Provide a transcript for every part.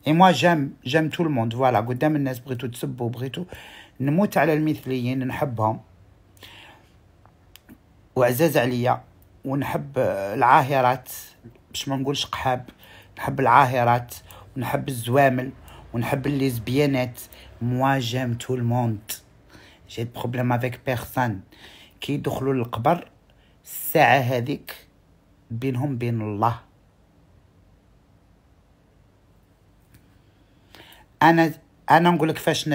اي موا جام تو الموند. فوالا قدام الناس بغيتو تسبوا، بغيتو نموت على المثليين، نحبهم وعزاز عليا، ونحب العاهرات باش ما نقولش قحاب، نحب العاهرات ونحب الزوامل ونحب الليزبيانات. موا جام تو الموند، جي بروبليم افيك بيرسون. كي يدخلوا للقبر الساعه هذيك بينهم بين الله. انا نقول لك كيفاش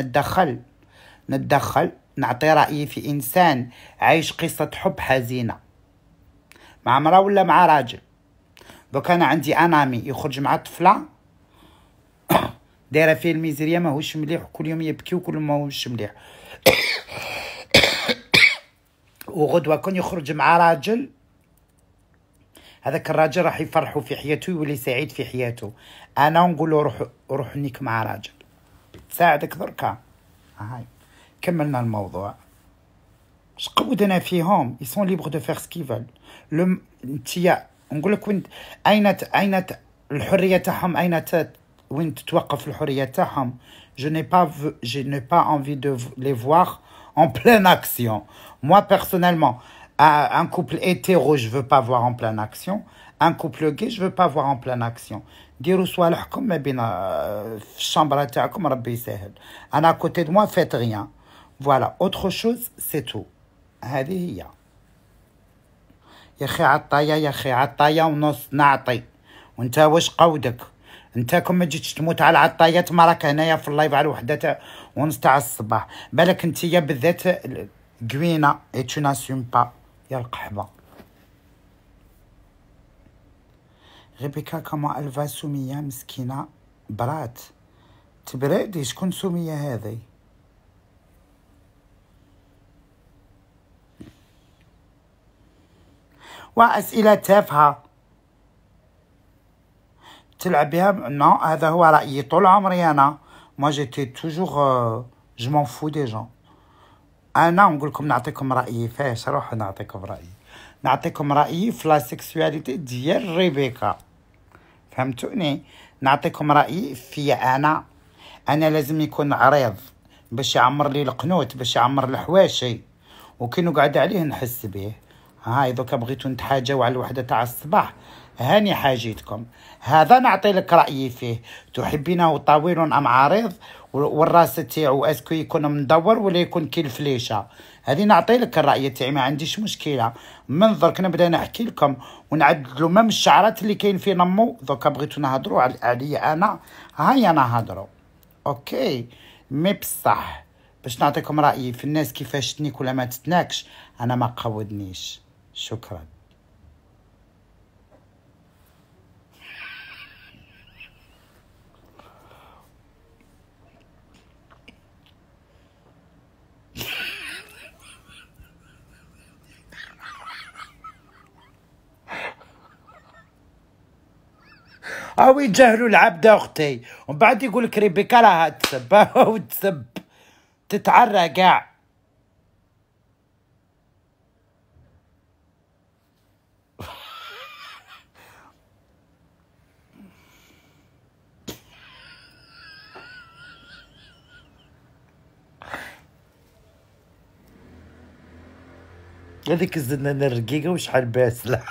نتدخل نعطي رايي في انسان عايش قصه حب حزينه مع مراه ولا مع راجل. دوك انا عندي انامي يخرج مع طفله دايره فيه الميزيريا ماهوش مليح، وكل يوم يبكي وكل يوم ماهوش مليح، وغدوه كون يخرج مع راجل، هذاك الراجل راح يفرحوا في حياته ويولي سعيد في حياته. انا نقول له روح نيك مع راجل تساعدك دركا. هاي كملنا الموضوع. اش قودنا فيهم؟ يسون ليبر دو فير سكيفال. انتيا نقول لك اين الحريه تاعهم، وين تتوقف الحريه تاعهم؟ je n'ai pas envie de les voir en pleine action. Moi personnellement, un couple hétéro je veux pas voir en pleine action, un couple gay je veux pas voir en pleine action. ديروا صوالحكم ما بين في الشامبره تاعكم، ربي يسهل. انا كوتي دو موا فيت ريان. فوالا اوتر شوز سي تو. هذه هي. يا اخي عطايه ونص نعطي. وانت واش قودك؟ انت كون ما جيتش تموت على عطايات ما راك هنايا في اللايف على وحده تاع ونص تاع الصباح. بالك انتيا بالذات قوينه اي تو ناسيوم با يا القحبه. ريبيكا كما الفا سميه مسكينه برات تبردي. شكون سميه هذه؟ واسئله تافهه تلعب بها. نو هذا هو رايي طول عمري. انا ما جيتي توجور جو مون فو دي جون. انا نقول لكم نعطيكم رايي فاش روح نعطيكم رايي في لا سيكسواليتي ديال ريبيكا، فهمتوني؟ نعطيكم رايي في انا لازم يكون عريض باش يعمر لي القنوت، باش يعمر الحواشي، وكي نقعد عليه نحس به. هاي دوكا بغيتو نتحاجاو على الوحده تاع الصباح، هاني حاجيتكم. هذا نعطي لك رايي فيه. تحبينه طويل ام عريض؟ والراس تاعو اسكو يكون مدور ولا يكون كي الفليشه؟ هذه نعطي لك الراي تاعي، ما عنديش مشكله. من درك نبدا نحكي لكم ونعدلوا مام الشعرات اللي كاين في نمو. دوكا بغيتو نهضروا عليا انا، هيا نهضروا اوكي. مي بصح باش نعطيكم رايي في الناس كيفاش تنيك ولا ما تتناكش، انا ما قودنيش. شكرا. او يجهلوا العبد اختي، ومن بعد يقول لك ريبيكا راها تسب وتسب تتعرى كاع. هذيك الزنانه الرقيقه وشحال باسله.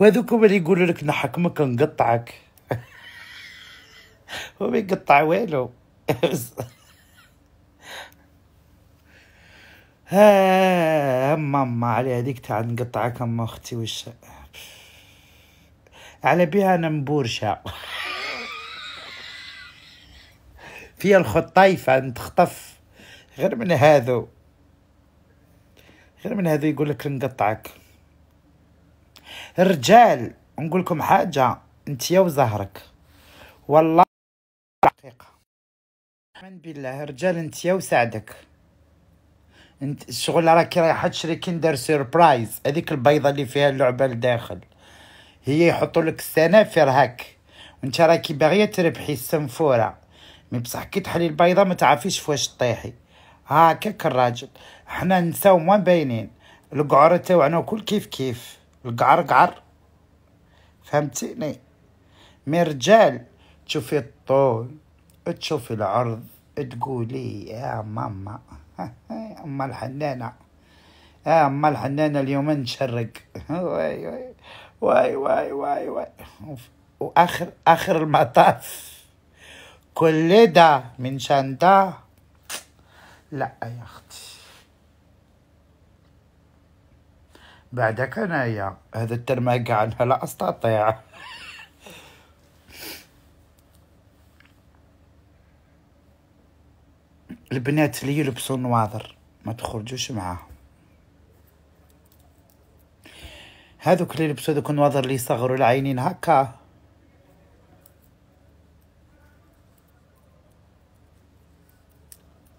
وهذوك اللي يقولوا لك نحكمك نقطعك. هو ما يقطع والو. ها ماما على هذيك تاع نقطعك ام اختي وش على بها انا مبورشه فيها الخطايفه نتخطف. غير من هذو يقول لك نقطعك. الرجال نقول لكم حاجه، انت يا وزهرك والله حقيقه من بالله. الرجال انت يا وسعدك. انت الشغل راكي رايحه تشري كيندر سيربرايز، هذيك البيضه اللي فيها اللعبه لداخل، هي يحطوا لك السنافر هاك انت راكي باغيه تربحي السنفوره، مي بصح كي تحلي البيضه ما تعرفيش فواش طيحي. هاكاك الراجل. حنا نساو ما باينين، القعر تاوعنا كل كيف كيف، القعر قعر، فهمتيني؟ مي الرجال تشوفي الطول، تشوفي العرض، تقولي يا ماما أما الحنانة، أما الحنانة اليوم نشرق. واي واي واي واي واي واي. وآخر المطاف كل ده من شنطة. لا يا أختي، بعدك أنايا هذا الترماقة عنها لا أستطيع. البنات اللي يلبسوا نواظر ما تخرجوش معاهم، هذوك اللي يلبسوا هذوك النواظر اللي يصغروا العينين هكا،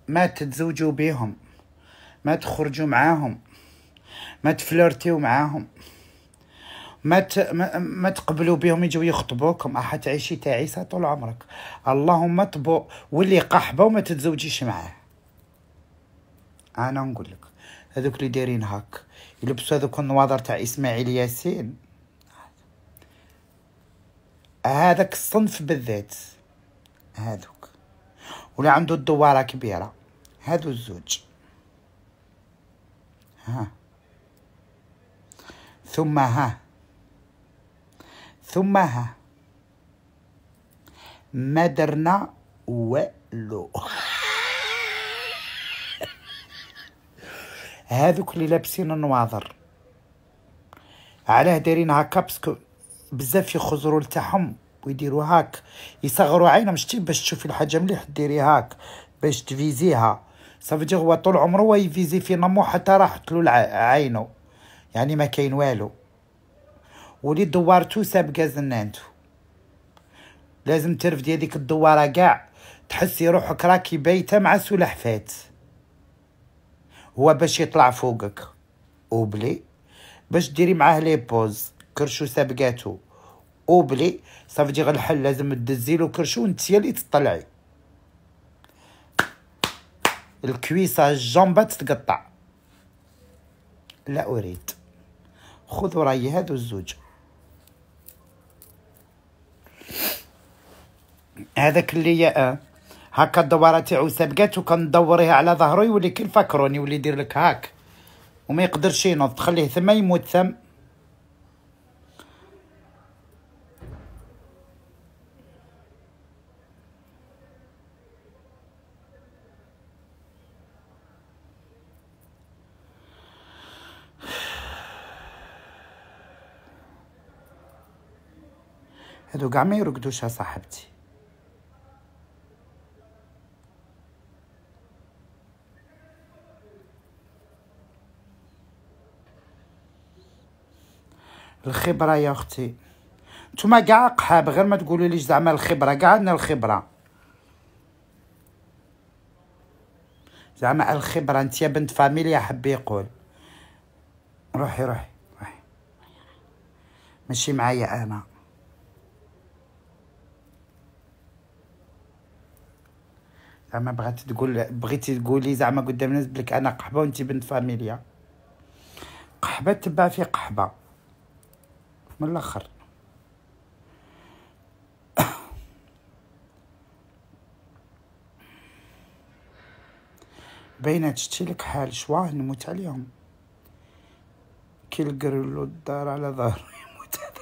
ما تتزوجوا بيهم، ما تخرجوا معاهم، ما تفلرتيو معاهم، ما تقبلوا بهم يجوا يخطبوكم، حتعيشي تعيسة طول عمرك. اللهم طبو واللي قحبه وما تتزوجيش معاه. انا نقول لك هذوك اللي دايرين هاك يلبسوا هذوك النواظر تاع اسماعيل ياسين، هذاك الصنف بالذات، هذوك ولا عنده الدواره كبيره، هادو الزوج. ها ثم ما درنا والو. هذوك اللي لابسين النواظر علاه دايرين هكا باسكو بزاف يخزروا لتاعهم ويديروا هاك، يصغروا عينهم. شتي باش تشوفي الحاجه مليح ديري هاك باش تفيزيها، صافي هو طول عمره هو يفيزي في نمو حتى راحت له عينه، يعني ما كاين والو. ولي دوارتو سابقه زنانتو، لازم ترفدي هذيك الدواره كاع تحسي روحك راكي بايته مع سلحفات، هو باش يطلع فوقك اوبلي، باش ديري معاه لي بوز كرشو سابقاتو اوبلي، صافي غير الحل لازم تدزيلو كرشو وانتيا اللي تطلعي الكويسه الجنبات تقطع. لا اريد. خذوا رايي هادو الزوج. هذاك اللي هكا الدواره تاعو سابقاتو كندوريها على ظهرو يولي كي الفاكروني، يولي يدير لك هاك وما يقدرش ينوض، تخليه ثم يموت ثم. هادو كاع ما يرقدوش يا صاحبتي. الخبره يا اختي، نتوما كاع قحاب، غير ما تقولوا ليش زعما الخبره، كاع عندنا الخبره، زعما الخبره. انت يا بنت فاميليا حب يقول. روحي روحي روحي، ماشي معايا انا. زعما بغيتي تقولي زعما قدام الناس بلك انا قحبه وانت بنت فاميليا، قحبه تبع في قحبه من الاخر. باينه تشتي لك حال شواه نموت عليهم، كي القرلو الدار على ظهره يموت هذا.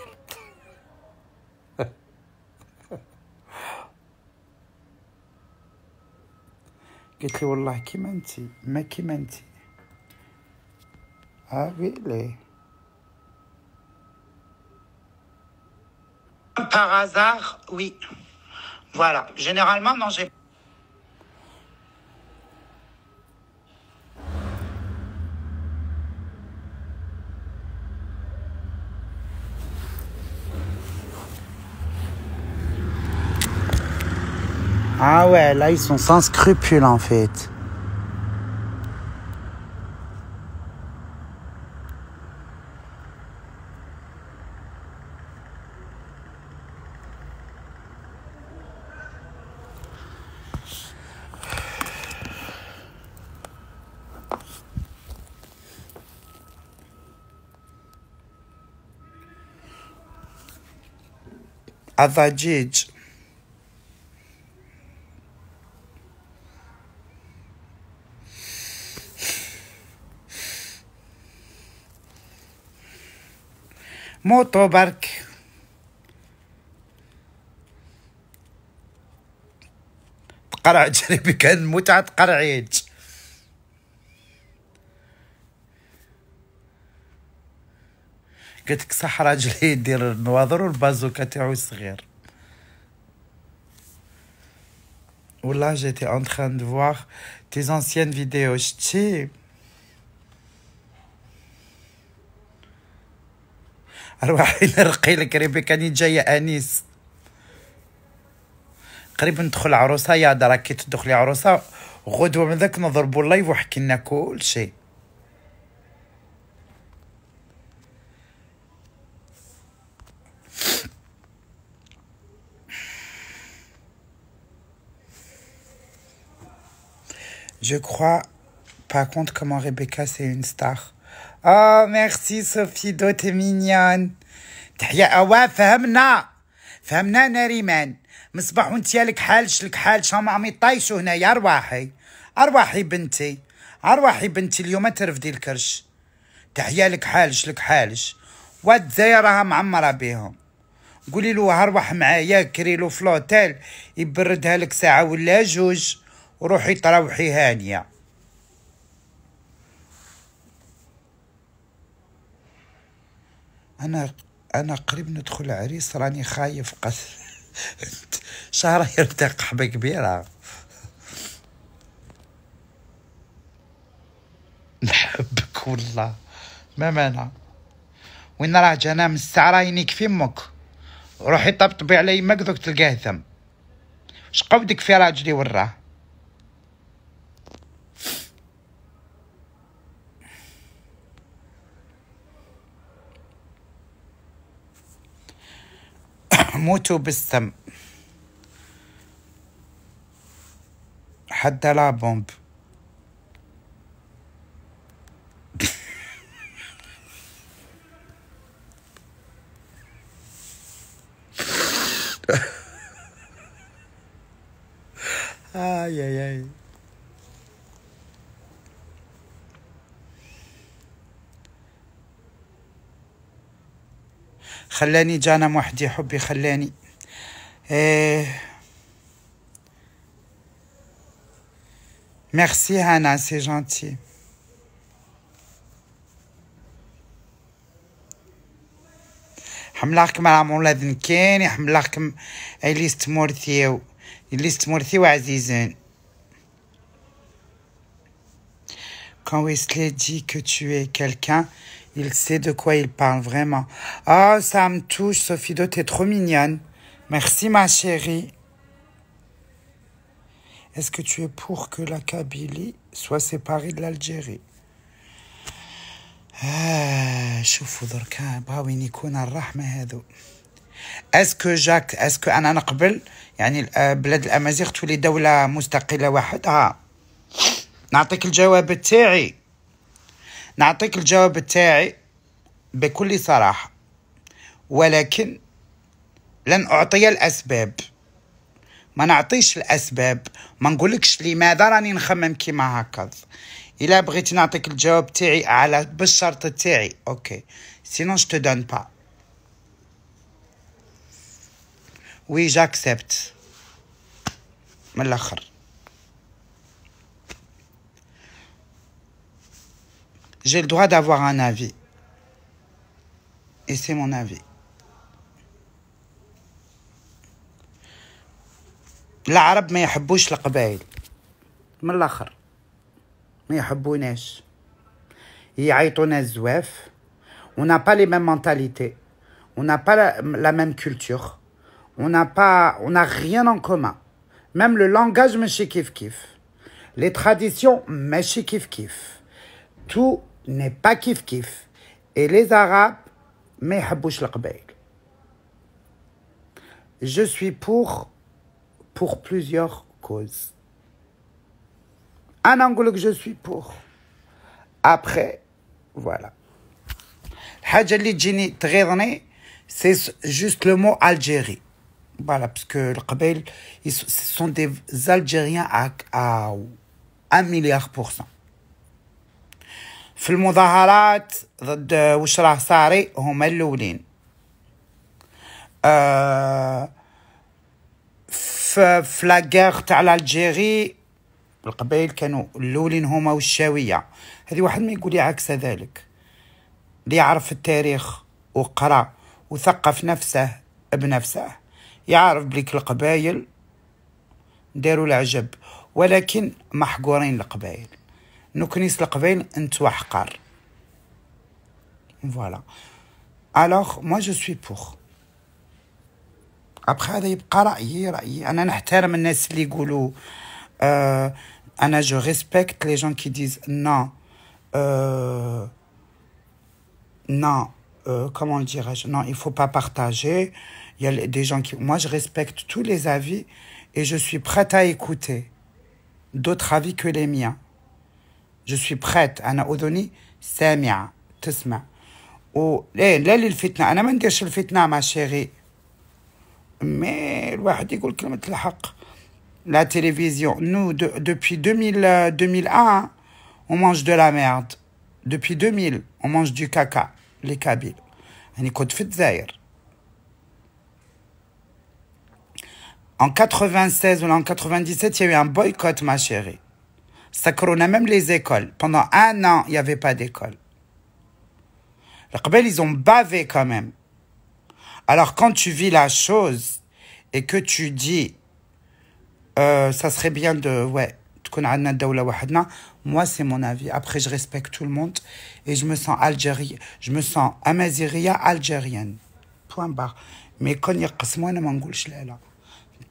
قلت لي والله كيما انتي ما كيما انتي. ويلي par hasard, oui. Voilà. Généralement, non, j'ai. Ah ouais, là, ils sont sans scrupules, en fait. الضجيج. موتو برك. تقرع جريبي كان متعة قرعيج. قلتلك صح راجلي يدير النواظر والبازوكا تاعو الصغير. والله جيتي en train de voir tes anciennes vidéos. شتي أرواحي نرقي لك ريبيكا راني جاية أنيس. قريب ندخل عروسة يا راكي تدخلي عروسة غدوة من ذاك نضربو اللايف وحكي لنا كل شيء. Je crois par contre comment Rebecca c'est une star. Oh merci Sophie Do t'es mignonne. تحيا فهمنا ناريمان. مصباح وانت لك حالش هم عم يطايشوا هنا. يا ارواحي بنتي اليوم ترفدي الكرش. تحيا لك حالش واد زي راها معمره بيهم. قولي له هروح معايا كري له في لوتيل يبردها لك ساعه ولا جوج وروحي تروحي هانيه. انا قريب ندخل عريس راني خايف شهر يرتاق حبه كبيره. نحبك والله ما مانع. وين راه جانا من الساعه راينيك في امك. روحي طبطبي على يمك دوك تلقاه ثم. شقودك في راجلي وراه. موتوا بالسم حتى لا بومب. آي خلاني جانا وحدي حبي خلاني. ميرسي هانا سي جونتي. حملاكم على مولاد كاين يحملاكم ليست مورثيو عزيزين. Quand Wesley dit que tu es quelqu'un, il sait de quoi il parle vraiment. Oh, ça me touche, Sophie Do, t'es trop mignonne. Merci, ma chérie. Est-ce que tu es pour que la Kabylie soit séparée de l'Algérie? شوفوا دركا بغاوين يكون الرحمة هذو. اسكو انا نقبل يعني بلاد الامازيغ تولي دولة مستقلة وحدها؟ نعطيك الجواب تاعي بكل صراحة، ولكن لن أعطي الأسباب. ما نعطيش الأسباب، ما نقولكش لماذا راني نخمم كيما هكذا. إلا بغيتي نعطيك الجواب تاعي على بالشرط تاعي أوكي، سينون جو تو دون با. وي جاكسبت من الآخر. J'ai le droit d'avoir un avis. Et c'est mon avis. العرب ما يحبوش القبائل من الاخر، ما يحبوناش، يعيطونا الزواف. On n'a pas les mêmes mentalités, on n'a pas la même culture, on n'a rien en commun. Même le langage ماشي كيف كيف، les traditions ماشي كيف كيف، tout n'est pas كيف كيف. Et les arabes ما يحبوش القبائل. Je suis pour plusieurs causes. أنا نقولك je suis pour. Après voilà. الحاجة اللي تجيني تغيظني c'est juste le mot Algérie. Voilà, parce que le Qabaïl, ce sont des Algériens à 1 milliard %. في المظاهرات ضد وش راه صاري هما الأولين. في لاغير تاع الجيري القبائل كانوا الأولين هما والشاوية. هذه واحد ما يقول لي عكس ذلك. اللي يعرف التاريخ وقرأ وثقف نفسه بنفسه يعرف بليك القبائل داروا العجب، ولكن محقورين القبائل. نكنيس القبائل انتوا حقار. فوالا. Alors moi je suis pour. Après هذا يبقى رأيي. أنا نحترم الناس اللي يقولوا أنا je respecte les gens qui disent non non comment dirais-je, non il faut pas partager. Il y a des gens qui, moi je respecte tous les avis et je suis prête à écouter d'autres avis que les miens. Je suis prête. أنا أذني سامعة تسمع. لا للفتنة، أنا ما نديرش الفتنة مع شيري، مي الواحد يقول كلمة الحق. La télévision, nous depuis 2001 on mange de la merde. Depuis 2000 on mange du caca les Kabyles. يعني كنت في الجزائر. En 96 ou en 97 il y a eu un boycott ma chérie. Ça corona même les écoles. Pendant 1 an il n'y avait pas d'école. Les Qabaïl ils ont bavé quand même. Alors quand tu vis la chose et que tu dis ça serait bien de تكون عندنا دولة وحدنا, moi c'est mon avis. Après je respecte tout le monde et je me sens algérienne, je me sens amazighiya algérienne. Point barre. Mais quand يقسموا انا ما نقولش لا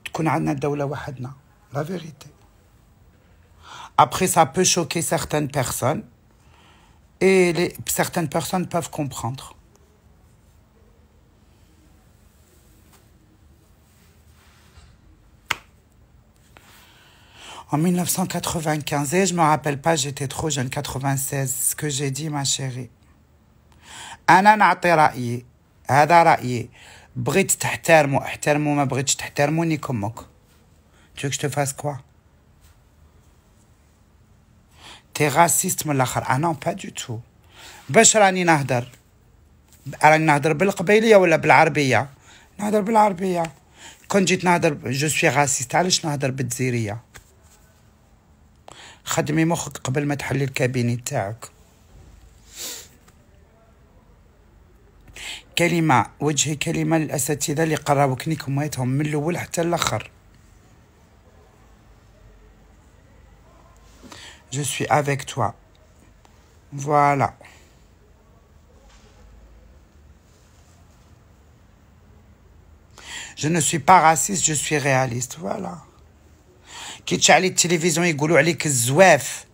تكون عندنا دولة وحدنا. La vérité. Après ça peut choquer certaines personnes et certaines personnes peuvent comprendre. En 1995, je me rappelle pas, j'étais trop jeune, 96, ce que j'ai dit ma chérie. أنا نعطي رأيي، هذا رأيي. بغيت تحترموا احترموا، ما بغيتش تحترموني كمك. Tu veux que je te fasse quoi? T'es raciste من الآخر. Ah non, pas du tout. باش راني نهدر بالقبيلية ولا بالعربية؟ نهدر بالعربية. كون جيت نهدر je suis raciste علاش نهدر بالجزيرية؟ خدمي مخك قبل ما تحلي الكابيني تاعك. كلمة وجهي كلمة للأساتذة اللي قراوكني كميتهم من الأول حتى الآخر. Je suis avec toi. Voilà. Je ne suis pas raciste, je suis réaliste. Voilà. كي تشعلي التلفزيون يقولوا عليك الزواف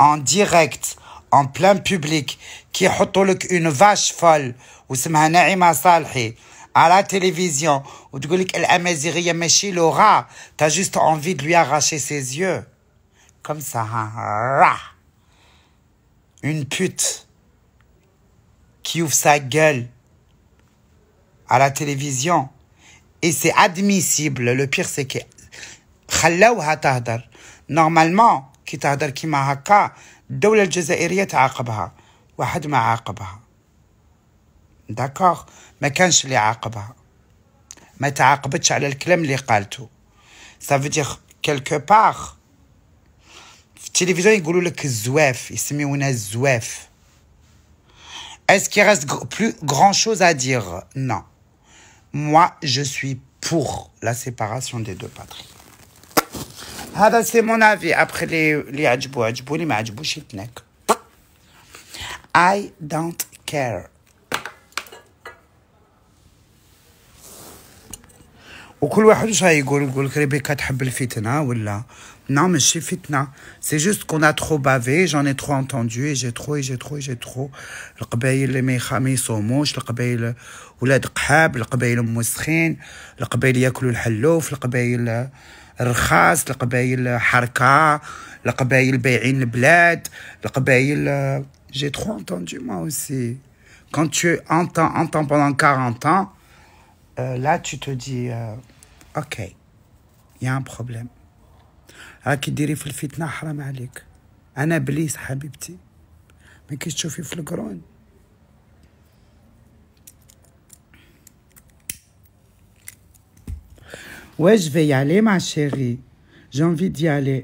en direct en plein public كي يحطوا لك une vache folle واسمها نعيمة صالحي à la télévision وتقول لك الأمازيغية ماشي لغة, t'as juste envie de lui arracher ses yeux comme ça. Une pute qui ouvre sa gueule à la télévision et c'est admissible. Le pire c'est que خلوها تهدر. Normalement كي تهدر كيما هكا الدولة الجزائرية تعاقبها, واحد ما عاقبها. داكوغ, ما كانش اللي عاقبها, ما تعاقبتش على الكلام اللي قالته. ça veut dire quelque part في التلفزيون يقولوا لك الزواف, يسميونا الزواف. Est-ce qu'il reste plus grand chose à dire? Non. Moi je suis pour la séparation des deux patries. هذا c'est mon avis. Après les عجبوا لي ما عجبوش يتنك. I don't care. وكل واحد واش يقول لك ريبيكا تحب الفتنة ولا non ماشي فتنة. C'est juste qu'on a trop bavé, j'en ai trop entendu et j'ai trop. القبايل اللي ما يصوموش, القبايل ولاد قحاب, القبايل موسخين, القبايل ياكلوا الحلوف, القبايل الرخاص, القبايل حركة, القبايل بايعين البلاد, القبايل. J'ai trop entendu moi aussi. Quand tu entends pendant 40 ans, là tu te dis اوكي يا ان بروبليم. راكي ديري في الفتنه حرام عليك. انا بليس حبيبتي، ما كيش تشوفي في القرون. Ouais, je vais y aller, ma chérie. J'ai envie d'y aller.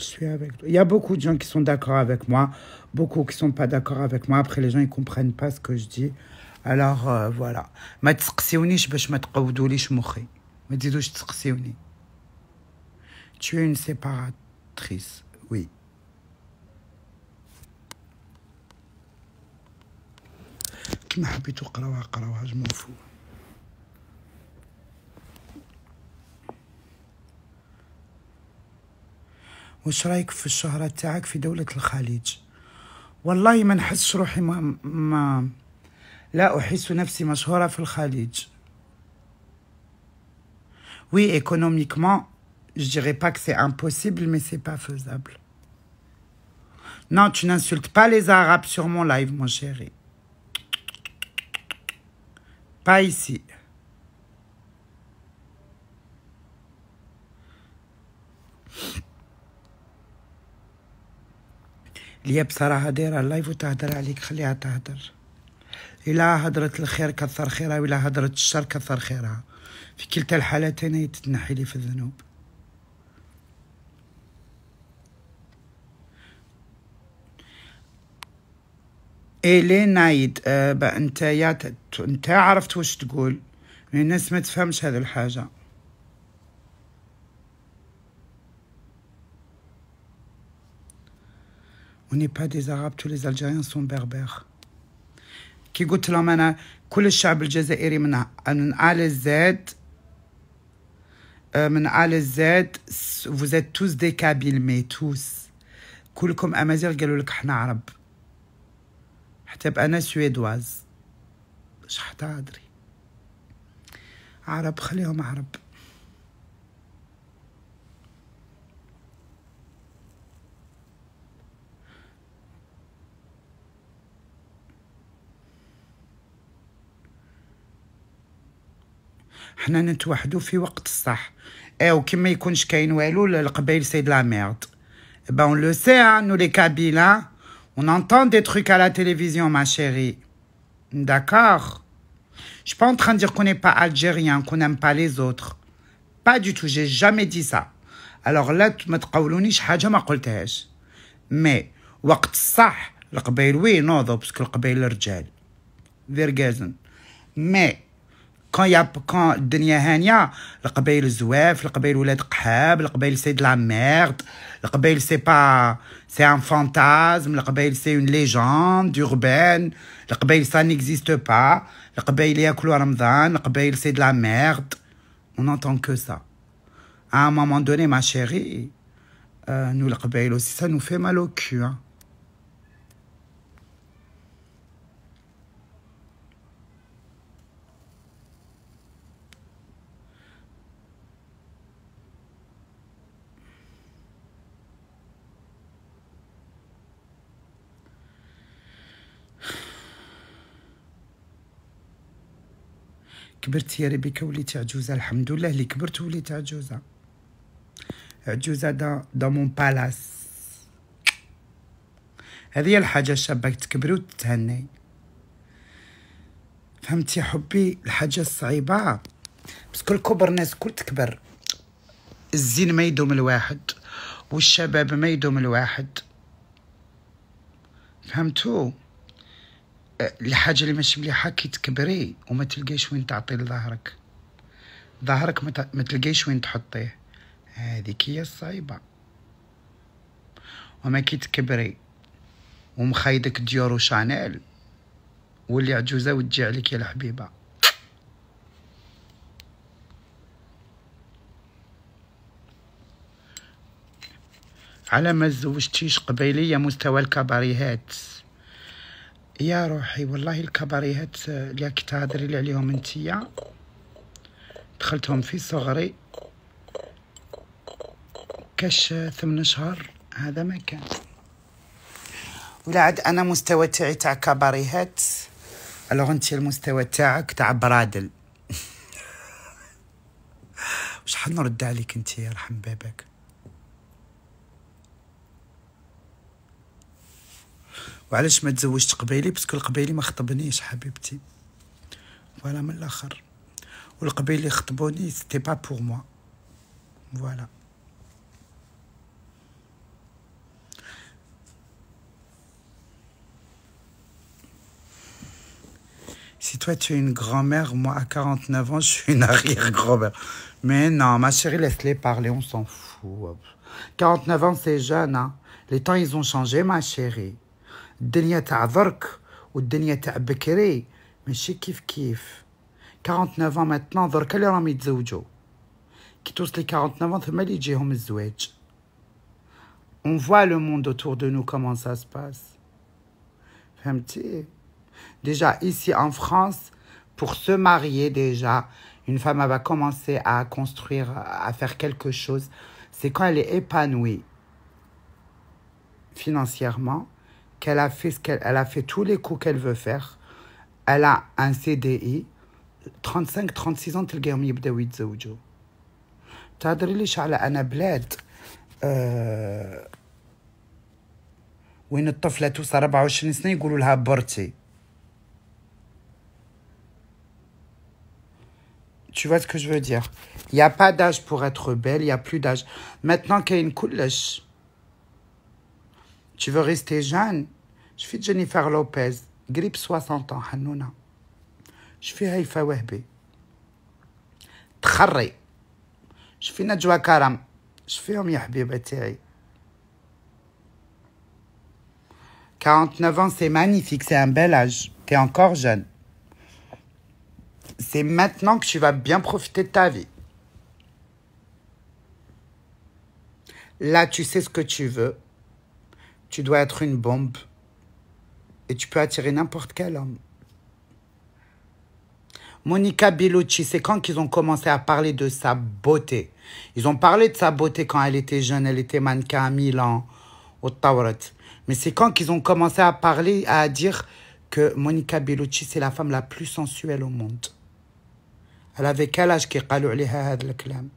Je suis avec toi. Il y a beaucoup de gens qui sont d'accord avec moi, beaucoup qui sont pas d'accord avec moi. Après, les gens, ils comprennent pas ce que je dis. Alors, voilà. ما تسقسيونيش باش ما تقودوليش مخي. ما تزيدوش تسقسيوني. Tu es une séparatrice. Oui. كيما حبيتو قراوها je m'en fous. وش رايك في الشهرة تاعك في دولة الخليج؟ والله ما نحسش روحي لا أحس نفسي مشهورة في الخليج. Oui, économiquement, je dirais pas que c'est impossible, mais c'est pas faisable. Non, tu n'insultes pas les Arabes sur mon live, mon chéri. Pas ici. ليا بصراحة دايرة اللايف وتهدر عليك، خليها تهدر. إلا هدرت الخير كثر خيرها، وإلا هدرت الشر كثر خيرها. في كلتا الحالتين هي تتنحي لي في الذنوب. إيه ليه نايد؟ انت عرفت وش تقول، الناس ما تفهمش هذه الحاجة. On n'est pas des Arabes, tous les Algériens sont berbères. كي قلت لهم أنا كل الشعب الجزائري من آل زد، من آل زد vous êtes tous des Kabyles mais tous كلكم أمازيغ. قالوا لك احنا عرب، حتى أنا سويدواز. اش حتى أدري عرب، خليهم عرب. حنا نتوحدوا في وقت الصح. وكما يكونش كاين والو القبائل سي دو لا ميرد. Ben on le sait, hein, nous les Kabyles, hein. On entend des trucs à la télévision, ma chérie. D'accord? Je suis pas en train de dire qu'on n'est pas algérien, qu'on n'aime pas les autres. Pas du tout, j'ai jamais dit ça. Alors là, ما تقولونيش حاجة ما قلتهاش. Mais وقت الصح القبائل وي ينوضوا باسكو القبائل رجال. فيرغازن. Mais كان الدنيا هانيه، القبائل الزواف، القبائل ولاد قحاب، القبائل سي دو لا ميرد، القبائل سي با سي ان فانتازم، القبائل سي اون ليجوند اوربان، القبائل سا نيكزيست با، القبائل ياكلوا رمضان، القبائل سي دو لا ميرد. on entend que ça. À un moment donné, ma chérie, nous les قبائل aussi ça nous fait mal au cul, hein. كبرت يا ربيكا وليتي عجوزة. الحمد لله اللي كبرت وليت عجوزة. عجوزة دا مون بالاس. هذه هي الحاجة الشابة، تكبري وتتهني. فهمتي حبي؟ الحاجة الصعيبة باسكو الكبر الناس كل تكبر. الزين ما يدوم الواحد، والشباب ما يدوم الواحد. فهمتو؟ الحاجة اللي ماشي مليحة كي تكبري وما تلقايش وين تعطي لظهرك، ظهرك ما تلقايش وين تحطيه، هذيك هي الصعيبة. وما كي تكبري ومخايدك ديور وشانيل واللي عجوزة وتجي عليك يا الحبيبة. على ما تزوجتيش قبيلية مستوى الكباريهات يا روحي. والله الكباريهات اللي كي تهضري لي عليهم انتيا دخلتهم في صغري كاش 8 شهور هذا ما كان. ولا عاد انا مستوى تاعي تاع كباريهات. الوغ انت المستوى تاعك تاع برادل. شحال نرد عليك انت يرحم باباك. وعلاش ما تزوجت قبيلي؟ باسكو القبيلي ما خطبنيش حبيبتي. فوالا من الاخر. والقبيلي خطبوني سيتي با بور موا. فوالا. Si toi tu es une grand-mère, moi à 49 ans je suis une arrière-grand-mère. Mais non, ma chérie, laisse-les parler, on s'en fout. 49 ans c'est jeune, hein. Les temps ils ont changé ma chérie. الدنيا تاع درك والدنيا تاع بكري ماشي كيف. 49 ans maintenant درك اللي راهم يتزوجوا. كي توصلي 49 ans ثم اللي يجيهم الزواج. On voit le monde autour de nous comment ça se passe. فهمتي؟ Déjà, ici en France, pour se marier déjà, une femme elle va commencer à construire, à faire quelque chose. C'est quand elle est épanouie financièrement, qu'elle a fait elle a fait tous les coups qu'elle veut faire. Elle a un CDI. 35-36 ans تلقاهم يبداو يتزوجوا. تهضري ليش على أنا بلاد وين الطفلة توصل 24 سنة يقولوا لها برتي. Tu vois ce que je veux dire? Il n'y a pas d'âge pour être belle, il n'y a plus d'âge. Maintenant qu'il y a une coulèche, tu veux rester jeune? Je fais Jennifer Lopez, grippe 60 ans, Hanouna. Je fais Haïfa Wahbi. تخري. Je fais Najwa Karam. Je fais يا حبيبة تاعي. 49 ans, c'est magnifique, c'est un bel âge. Tu es encore jeune. C'est maintenant que tu vas bien profiter de ta vie. Là, tu sais ce que tu veux. Tu dois être une bombe. Et tu peux attirer n'importe quel homme. Monica Bellucci, c'est quand qu'ils ont commencé à parler de sa beauté. Ils ont parlé de sa beauté quand elle était jeune. Elle était mannequin à Milan, au Tauret. Mais c'est quand qu'ils ont commencé à parler, à dire que Monica Bellucci, c'est la femme la plus sensuelle au monde. Elle avait quel âge qu'ils قالوا عليها هذا الكلام?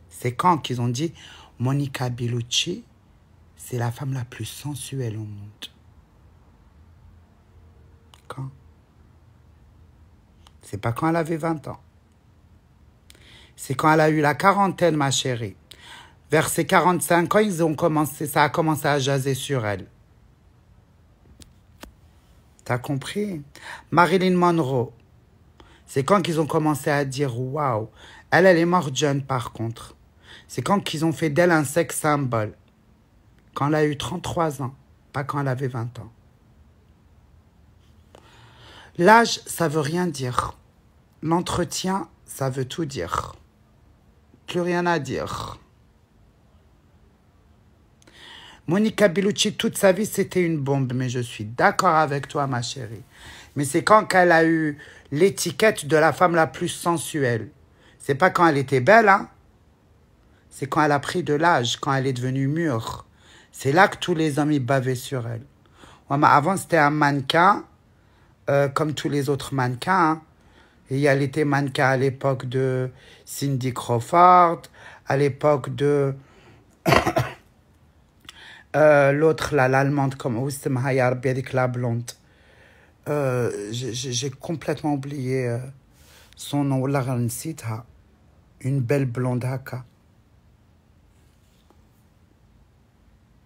C'est quand qu'ils ont dit Monica Bellucci, c'est la femme la plus sensuelle au monde. Quand? C'est pas quand elle avait 20 ans. C'est quand elle a eu la quarantaine, ma chérie. Vers ses 45 ans, ça a commencé à jaser sur elle. T'as compris? Marilyn Monroe. C'est quand qu'ils ont commencé à dire waouh. Elle est morte jeune par contre. C'est quand qu'ils ont fait d'elle un sex symbole. Quand elle a eu 33 ans, pas quand elle avait 20 ans. L'âge, ça veut rien dire. L'entretien, ça veut tout dire. Plus rien à dire. Monica Bellucci, toute sa vie, c'était une bombe. Mais je suis d'accord avec toi, ma chérie. Mais c'est quand elle a eu l'étiquette de la femme la plus sensuelle. C'est pas quand elle était belle, hein. C'est quand elle a pris de l'âge, quand elle est devenue mûre. C'est là que tous les hommes y bavaient sur elle. Ouais, mais avant, c'était un mannequin, comme tous les autres mannequins. Hein. Et elle était mannequin à l'époque de Cindy Crawford, à l'époque de l'autre, là, l'allemande, comme avec la blonde. J'ai complètement oublié son nom. Une belle blonde haka.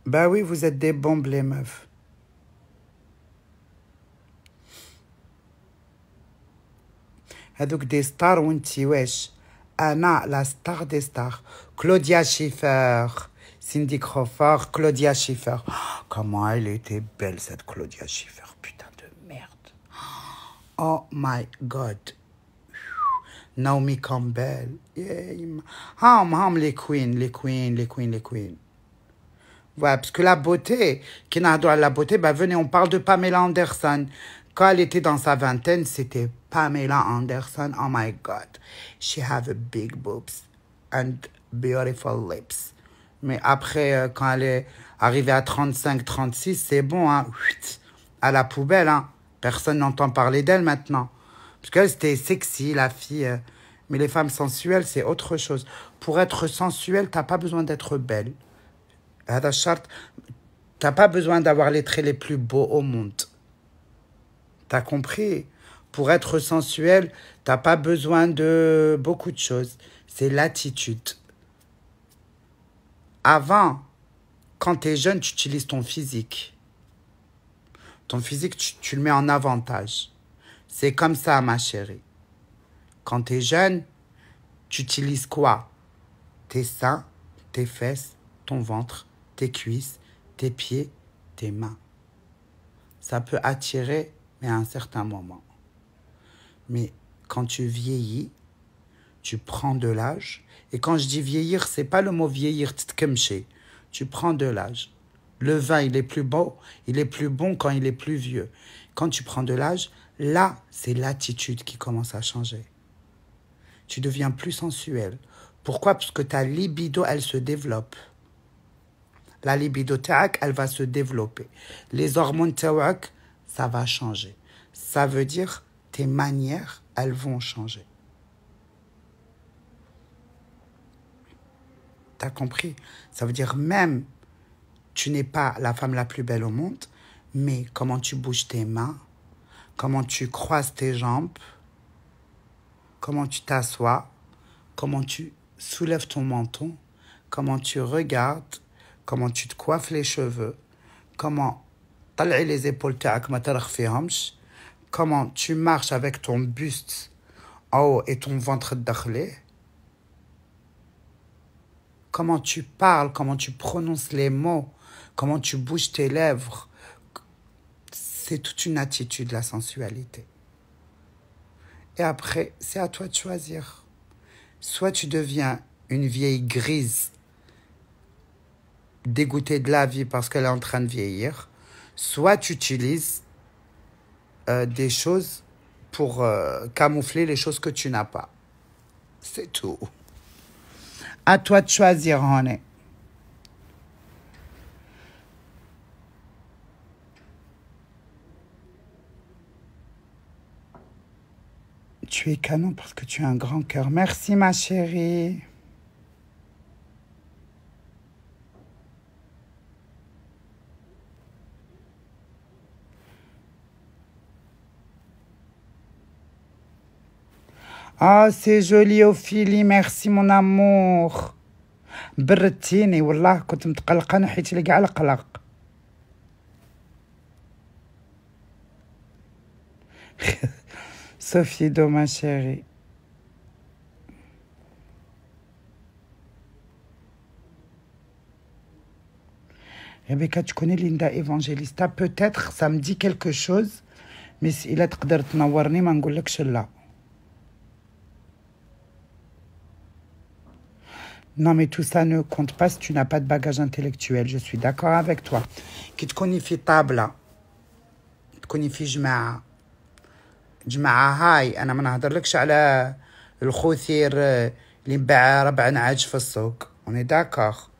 Bah oui, vous êtes des bombes, les meufs. هذوك des stars وانتي واش أنا la star des stars Claudia Schiffer Cindy Crawford Claudia Schiffer comment elle était belle cette Claudia Schiffer putain de merde oh my god Naomi Campbell les queens voilà parce que la beauté qui n'a droit à la beauté bah venez on parle de Pamela Anderson. Quand elle était dans sa vingtaine, c'était Pamela Anderson. Oh my God. She have a big boobs and beautiful lips. Mais après, quand elle est arrivée à 35, 36, c'est bon, hein. À la poubelle, hein. Personne n'entend parler d'elle maintenant. Parce qu'elle, c'était sexy, la fille. Mais les femmes sensuelles, c'est autre chose. Pour être sensuelle, t'as pas besoin d'être belle. T'as pas besoin d'avoir les traits les plus beaux au monde. T'as compris? Pour être sensuel, t'as pas besoin de beaucoup de choses. C'est l'attitude. Avant, quand t'es jeune, tu utilises ton physique. Ton physique, tu le mets en avantage. C'est comme ça, ma chérie. Quand t'es jeune, tu utilises quoi? Tes seins, tes fesses, ton ventre, tes cuisses, tes pieds, tes mains. Ça peut attirer, mais à un certain moment. Mais quand tu vieillis, tu prends de l'âge. Et quand je dis vieillir, c'est pas le mot vieillir, tu prends de l'âge. Le vin, il est plus beau, il est plus bon quand il est plus vieux. Quand tu prends de l'âge, là, c'est l'attitude qui commence à changer. Tu deviens plus sensuel. Pourquoi? Parce que ta libido, elle se développe. La libido tac, elle va se développer. Les hormones tac, ça va changer. Ça veut dire tes manières, elles vont changer. T'as compris? Ça veut dire même, tu n'es pas la femme la plus belle au monde, mais comment tu bouges tes mains, comment tu croises tes jambes, comment tu t'assois, comment tu soulèves ton menton, comment tu regardes, comment tu te coiffes les cheveux, comment طلعي les épaules تاعك ما ترخفيهمش, comment tu marches avec ton buste en haut et ton ventre داخلي, comment tu parles, comment tu prononces les mots, comment tu bouges tes lèvres. C'est toute une attitude, la sensualité. Et après, c'est à toi de choisir. Soit tu deviens une vieille grise, dégoûtée de la vie parce qu'elle est en train de vieillir, soit tu utilises des choses pour camoufler les choses que tu n'as pas. C'est tout. À toi de choisir, René. Tu es canon parce que tu as un grand cœur. Merci, ma chérie. Ah, c'est joli, Ophélie. Merci, mon amour. بردتيني والله كنت متقلقة نحيت لي كاع القلق. Sophie Do, ma chérie. Rebecca, tu connais Linda Evangelista? Peut-être, ça me dit quelque chose, mais إلا تقدر تنورني ما نقولكش لا. Non, mais tout ça ne compte pas si tu n'as pas de bagage intellectuel. Je suis d'accord avec toi. Qui te connaît في طابلة تكوني في جماعة هاي أنا ما نهضرلكش على الخوثير اللي مباع 4 نعاج في السوق. On est d'accord.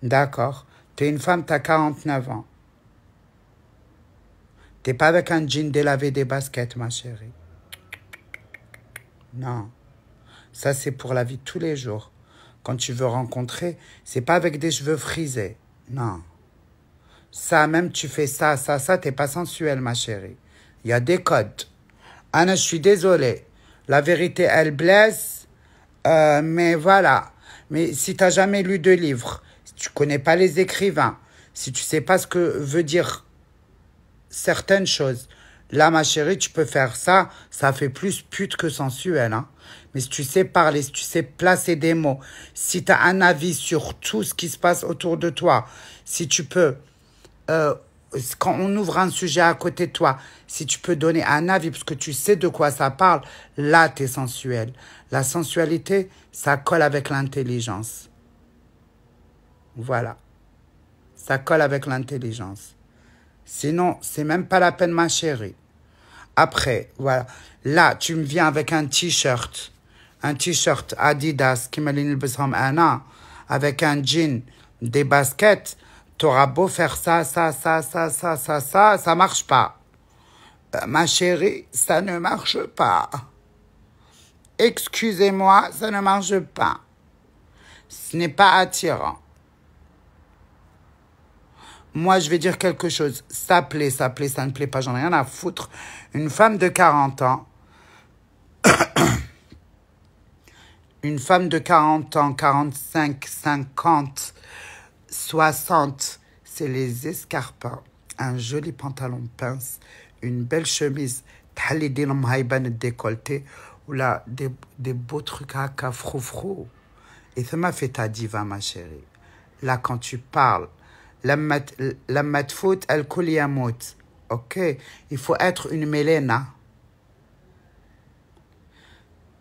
D'accord. T'es une femme, t'as 49 ans. T'es pas avec un jean délavé, des baskets, ma chérie. Non. Ça, c'est pour la vie de tous les jours. Quand tu veux rencontrer, c'est pas avec des cheveux frisés. Non. Ça, même tu fais ça, t'es pas sensuel, ma chérie. Il y a des codes. Anna, je suis désolée. La vérité, elle blesse. Mais voilà. Mais si t'as jamais lu de livre, si tu connais pas les écrivains, si tu sais pas ce que veut dire certaines choses, là, ma chérie, tu peux faire ça. Ça fait plus pute que sensuel, hein. Mais si tu sais parler, si tu sais placer des mots, si tu as un avis sur tout ce qui se passe autour de toi, si tu peux, quand on ouvre un sujet à côté de toi, si tu peux donner un avis parce que tu sais de quoi ça parle, là, tu es sensuel. La sensualité, ça colle avec l'intelligence. Voilà. Ça colle avec l'intelligence. Sinon, c'est même pas la peine, ma chérie. Après, voilà. Là, tu me viens avec un t-shirt Adidas qui m'a l'ilbesram ana avec un jean Des baskets, t'auras beau faire ça marche pas. Ma chérie, ça ne marche pas. Excusez-moi, ça ne marche pas. Ce n'est pas attirant. Moi, je vais dire quelque chose. Ça plaît, ça ne plaît pas. J'en ai rien à foutre. Une femme de 40 ans, une femme de 40 ans, 45, 50, 60, c'est les escarpins, un joli pantalon pince, une belle chemise, décolleté, ou là, des beaux trucs à froufrou. Et ça m'a fait ta diva, ma chérie. Là, quand tu parles, لما تفوت الكل يموت. Ok, il faut être une Mélène.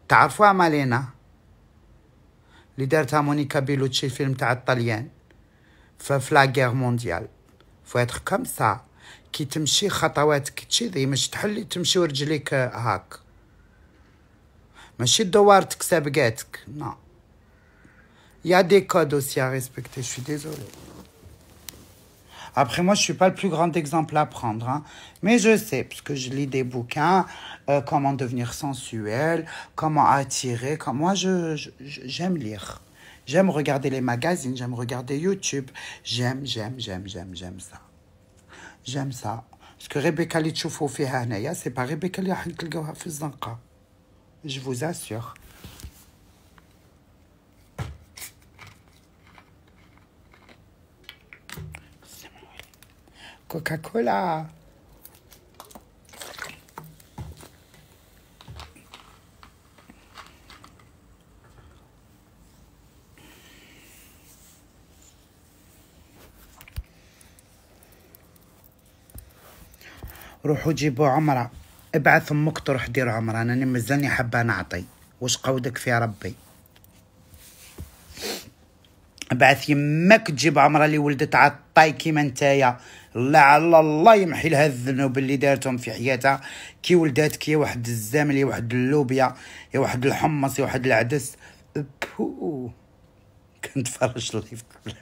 تعرفوها مالينا اللي دارتها مونيكا بيلوتشي الفيلم تاع الطليان في لا غير مونديال. faut être comme ça. كي تمشي خطواتك تشذي مش تحلي تمشي ورجليك هاك ماشي دوارتك سابقاتك. non. Il y a des codes aussi à respecter, je suis désolé. Après, moi, je ne suis pas le plus grand exemple à prendre. Hein. Mais je sais, parce que je lis des bouquins, comment devenir sensuel, comment attirer. Moi, j'aime lire. J'aime regarder les magazines, j'aime regarder YouTube. J'aime ça. J'aime ça. Parce que Rebecca اللي تشوفوا فيها هنايا, c'est pas Rebecca اللي راح تلقاوها في الزنقة. Je vous assure. Coca-Cola. روحوا جيبوا عمرة. ابعث امك تروح دير عمرة. انا مازالني حابه نعطي. واش قودك في ربي. ابعث يمك تجيب عمرة اللي ولدت عطاي كيما نتايا. الله يمحي لها الذنوب اللي دارتهم في حياتها. كي ولداتك يا واحد الزامل يا واحد اللوبيا يا واحد الحمص يا واحد العدس. كنت فرج اللايف كله.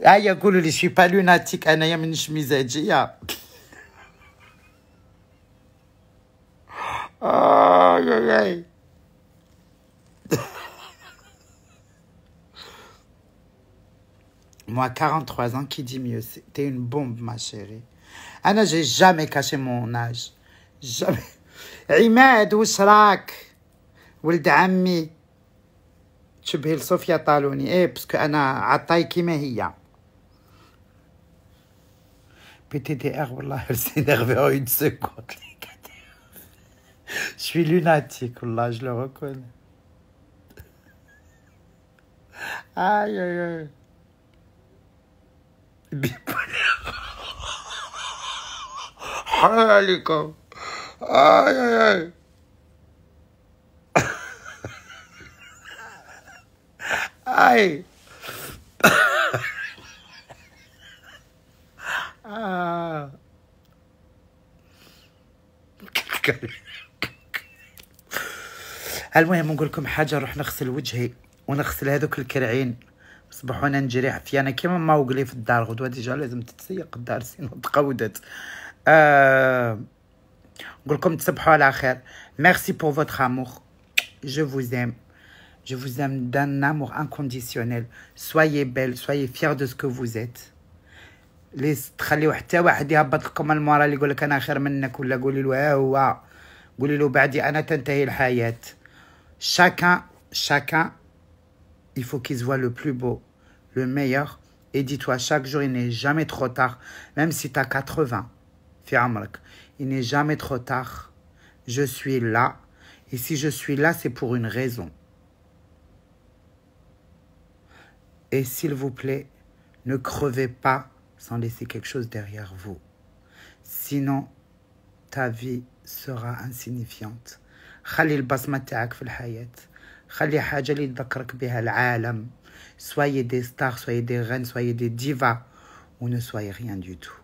اي يقولوا لي شي با لوناتيك انايا منش مزاجيه. اي Moi, 43 ans, qui dit mieux? T'es une bombe, ma chérie. Anna, j'ai jamais caché mon âge. Jamais. عماد وش راك؟ ولد عمي. تشبهي لصوفيا طالوني. ايه باسكو انا عطاي كيما هي. PTDR, والله elle s'est énervée en une seconde. Je suis lunatique, والله, je le reconnais. Aïe. Bipolaire. عليكم. aïe. Aïe. المهم نقول لكم حاجه. نروح نغسل وجهي ونغسل هذوك الكرعين. صبحوا انا نجري عفيانه كيما ما وقلي في الدار. غدوه ديجا لازم تتسيق الدار سينو تقودت. نقول لكم تصبحوا على خير. Merci pour votre amour. Je vous aime. Je vous aime d'un amour inconditionnel. Soyez belle, soyez fiers de ce que vous êtes. تخليو حتى واحد يهبط لكم المورا اللي يقول لك انا خير منك ولا قولي له ها هو. قولي له بعدي انا تنتهي الحياه. Chacun, il faut qu'il se voit le plus beau, le meilleur. Et dis-toi, chaque jour, il n'est jamais trop tard. Même si tu as 80, il n'est jamais trop tard. Je suis là. Et si je suis là, c'est pour une raison. Et s'il vous plaît, ne crevez pas sans laisser quelque chose derrière vous. Sinon, ta vie sera insignifiante. خلي البصمة تاعك في الحياة. خلي حاجة اللي تذكرك بها العالم. Soyez des stars, soyez des reines, soyez des divas ou ne soyez rien du tout.